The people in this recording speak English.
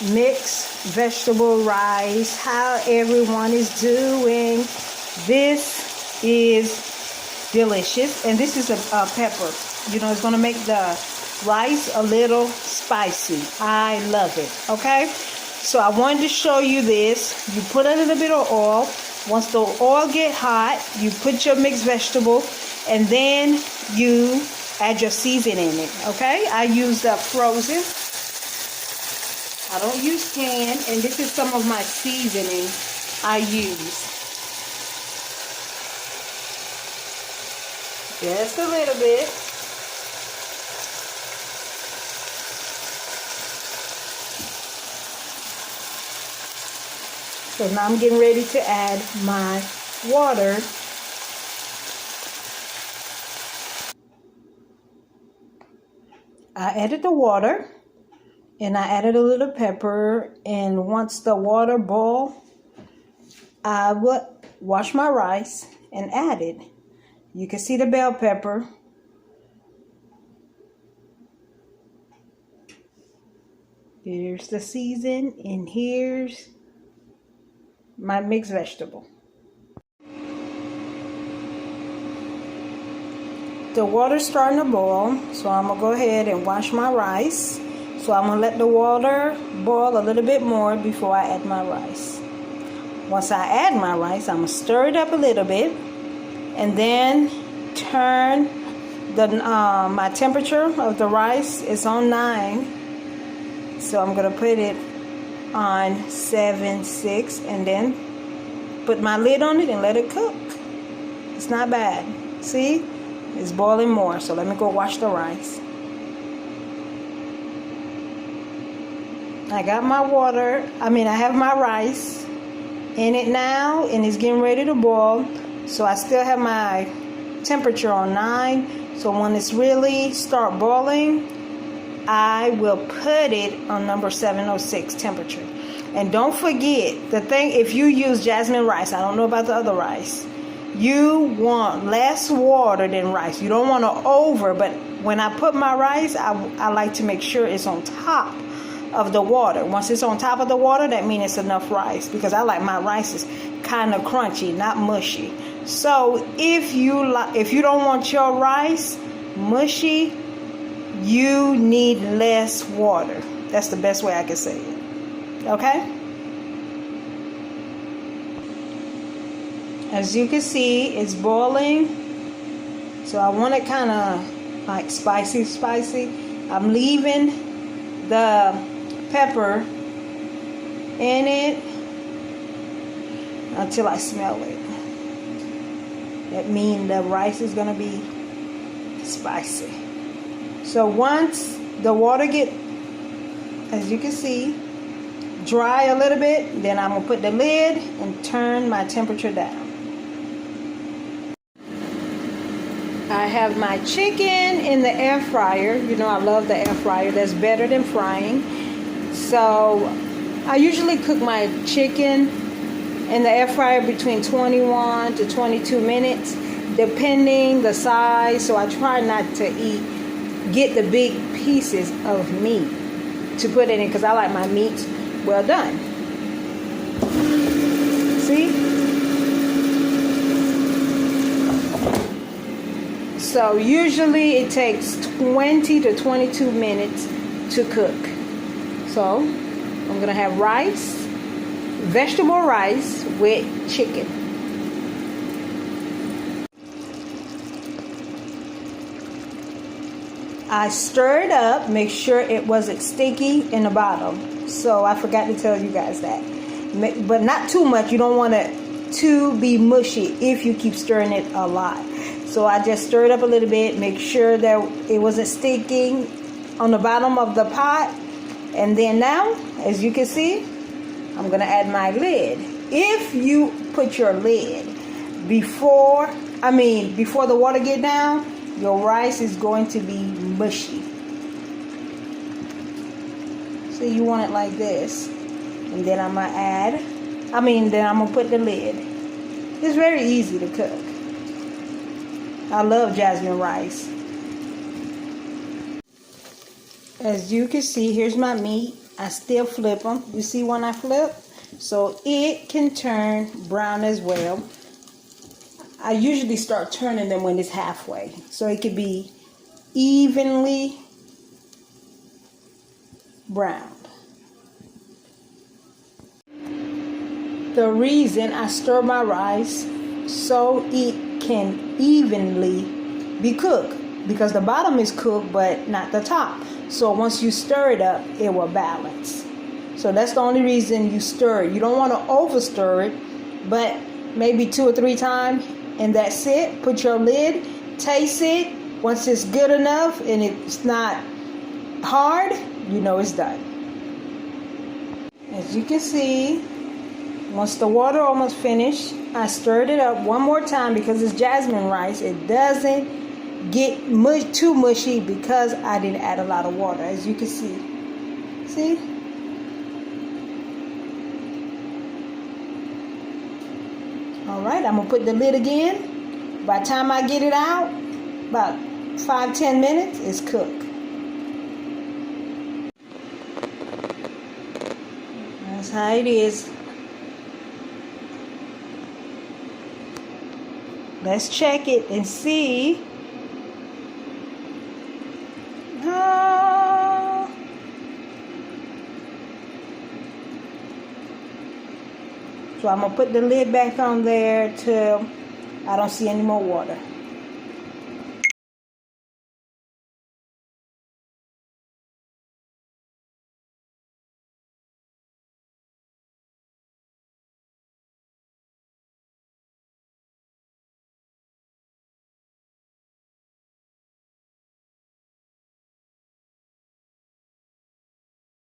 mixed vegetable rice. How everyone is doing. This is delicious, and this is a pepper. You know, it's going to make the rice a little spicy. I love it. Okay, so I wanted to show you this. You put a little bit of oil. Once the oil get hot, you put your mixed vegetable, and then you add your seasoning in it. Okay, I use the frozen. I don't use canned, and this is some of my seasoning I use. Just a little bit. So now I'm getting ready to add my water. I added the water. And I added a little pepper, and once the water boils, I would wash my rice and add it. You can see the bell pepper. Here's the season, and here's my mixed vegetable. The water's starting to boil, so I'm going to go ahead and wash my rice. So I'm going to let the water boil a little bit more before I add my rice. Once I add my rice, I'm going to stir it up a little bit. And then turn the my temperature of the rice is on 9. So I'm going to put it on 7, 6. And then put my lid on it and let it cook. It's not bad. See? It's boiling more. So let me go wash the rice. I got my water, I have my rice in it now, and it's getting ready to boil. So I still have my temperature on 9. So when it's really start boiling, I will put it on number 706 temperature. And don't forget, the thing, if you use jasmine rice, I don't know about the other rice, you want less water than rice. You don't want to over, but when I put my rice, I like to make sure it's on top of the water. Once it's on top of the water, that means it's enough rice, because I like my rices kind of crunchy, not mushy. So if you don't want your rice mushy, you need less water. That's the best way I can say it. Okay? As you can see, it's boiling. So I want it kind of like spicy. I'm leaving the pepper in it until I smell it. That means the rice is going to be spicy. So once the water get, as you can see, dry a little bit, then I'm going to put the lid and turn my temperature down. I have my chicken in the air fryer. You know I love the air fryer. That's better than frying. So I usually cook my chicken in the air fryer between 21 to 22 minutes, depending the size. So I try not to get the big pieces of meat to put in it, because I like my meat well done. See? So usually it takes 20 to 22 minutes to cook. So I'm going to have rice, vegetable rice with chicken. I stirred up, make sure it wasn't sticky in the bottom. So I forgot to tell you guys that. But not too much. You don't want it to be mushy if you keep stirring it a lot. So I just stirred up a little bit, make sure that it wasn't sticking on the bottom of the pot. And then now, as you can see, I'm going to add my lid. If you put your lid before the water get down, your rice is going to be mushy. So you want it like this. And then I'm going to put the lid. It's very easy to cook. I love jasmine rice. As you can see, here's my meat. I still flip them. You see when I flip? So it can turn brown as well. I usually start turning them when it's halfway, so it could be evenly browned. The reason I stir my rice so it can evenly be cooked, because the bottom is cooked but not the top. So once you stir it up, it will balance. So that's the only reason you stir it. You don't want to over stir it, but maybe 2 or 3 times, and that's it. Put your lid, taste it. Once it's good enough and it's not hard, you know it's done. As you can see, once the water almost finished, I stirred it up one more time because it's jasmine rice. It doesn't get too mushy because I didn't add a lot of water, as you can see. See? All right, I'm gonna put the lid again. By the time I get it out, about 5-10 minutes, it's cooked. That's how it is. Let's check it and see. So I'm going to put the lid back on there till I don't see any more water.